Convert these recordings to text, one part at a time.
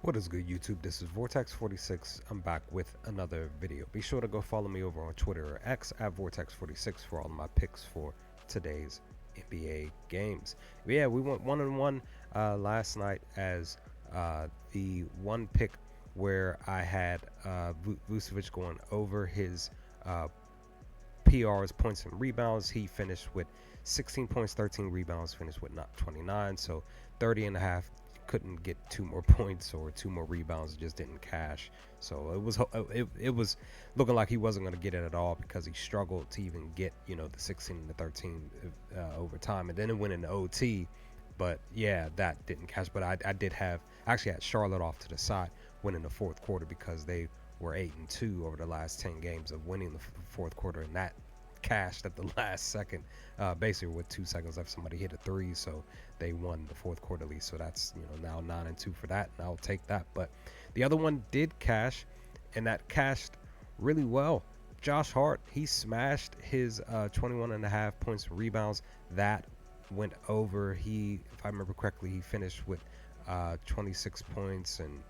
What is good, YouTube? This is Vortex46. I'm back with another video. Be sure to go follow me over on Twitter or X at Vortex46 for all of my picks for today's NBA games. But yeah, we went 1-1 last night as the one pick where I had Vucevic going over his PRs, points and rebounds. He finished with 16 points, 13 rebounds, finished with not 29, so 30 and a half. Couldn't get two more points or two more rebounds, just didn't cash. So it was looking like he wasn't going to get it at all because he struggled to even get the 16 and the 13 over time, and then it went into OT. But yeah, that didn't cash. But I did have actually had Charlotte off to the side winning the fourth quarter because they were 8-2 over the last 10 games of winning the fourth quarter, and that cashed at the last second, basically with 2 seconds left. Somebody hit a three, so they won the fourth quarter lead. So that's now 9-2 for that, and I'll take that. But the other one did cash, and that cashed really well. Josh Hart, he smashed his 21 and a half points and rebounds. That went over. He, if I remember correctly, he finished with 26 points and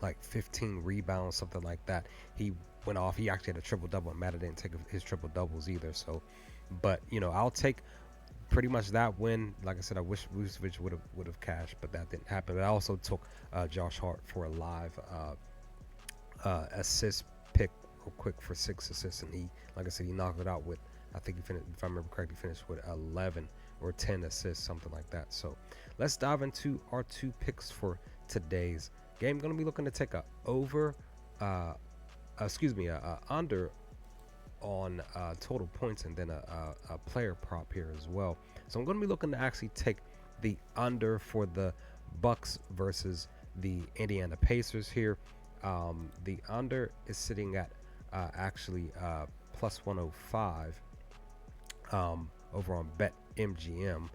like 15 rebounds, something like that. He went off. He actually had a triple double, and Matta didn't take his triple doubles either. So, but I'll take pretty much that win. Like I said, I wish Vucevic would have cashed, but that didn't happen. But I also took Josh Hart for a live assist pick real quick for 6 assists, and he, like I said, he knocked it out with, I think he finished, if I remember correctly, finished with 11 or 10 assists, something like that. So let's dive into our 2 picks for today's game. Going to be looking to take a under on total points, and then a player prop here as well. So I'm going to be looking to actually take the under for the Bucks versus the Indiana Pacers here. The under is sitting at actually plus 105 over on BetMGM.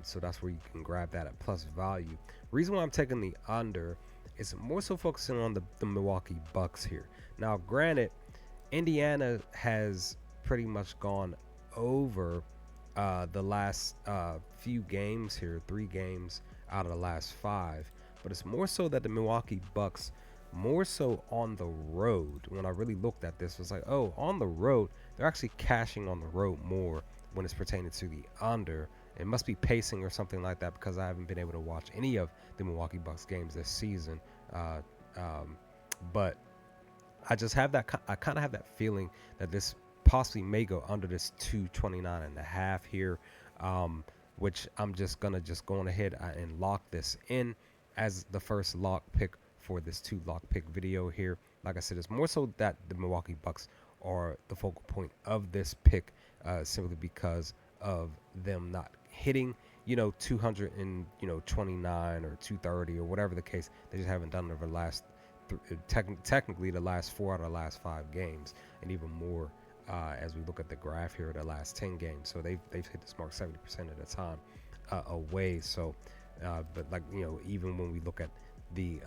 So that's where you can grab that at plus value. Reason why I'm taking the under is more so focusing on the Milwaukee Bucks here. Now, granted, Indiana has pretty much gone over the last few games here, 3 games out of the last 5. But it's more so that the Milwaukee Bucks, more so on the road, when I really looked at this, was like, oh, on the road, they're actually cashing on the road more when it's pertaining to the under. It must be pacing or something like that, because I haven't been able to watch any of the Milwaukee Bucks games this season. But I just have that. I kind of have that feeling that this possibly may go under this 229 and a half here, which I'm just gonna go on ahead and lock this in as the first lock pick for this 2 lock pick video here. Like I said, it's more so that the Milwaukee Bucks are the focal point of this pick, simply because of them not hitting 229 or 230 or whatever the case. They just haven't done it over the last technically the last 4 out of the last 5 games, and even more as we look at the graph here, the last 10 games. So they've hit this mark 70% of the time away. So but like even when we look at the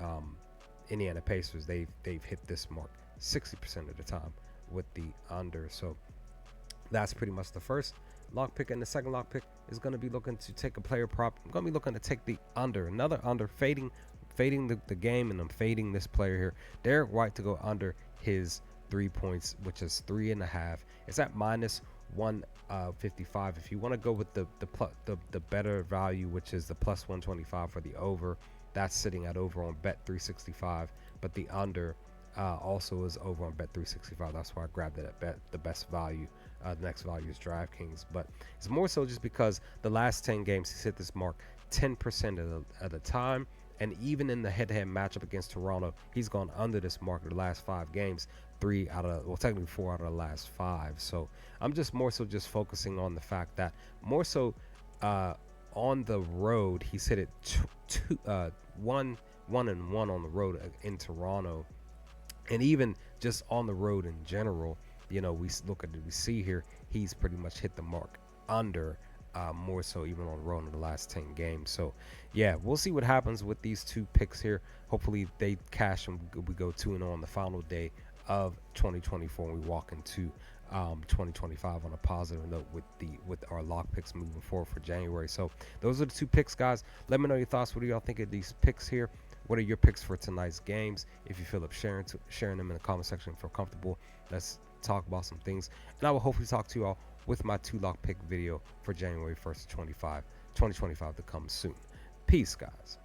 Indiana Pacers, they've hit this mark 60% of the time with the under. So that's pretty much the first lock pick, and the second lock pick is going to be looking to take a player prop. I'm going to be looking to take the under, another under, fading the game, and I'm fading this player here, Derek White, to go under his 3 points, which is 3.5. It's at minus 155. If you want to go with the better value, which is the plus 125 for the over, that's sitting at over on Bet365, but the under also is over on Bet365. That's why I grabbed it at the best value. The next value is DraftKings, but it's more so just because the last 10 games he's hit this mark 10% of the time, and even in the head-to-head matchup against Toronto, he's gone under this mark in the last 5 games, technically 4 out of the last 5. So I'm just more so just focusing on the fact that more so on the road, he's hit it 1-1 on the road in Toronto, and even just on the road in general. We see here, he's pretty much hit the mark under, more so even on the road in the last 10 games. So yeah, we'll see what happens with these 2 picks here. Hopefully they cash and we go 2-0 on the final day of 2024, and we walk into 2025 on a positive note with our lock picks moving forward for January. So those are the 2 picks, guys. Let me know your thoughts. What do y'all think of these picks here? What are your picks for tonight's games? If you feel up sharing them in the comment section, feel comfortable, let's talk about some things. And I will hopefully talk to you all with my 2-lock pick video for January 1st, 2025 to come soon. Peace, guys.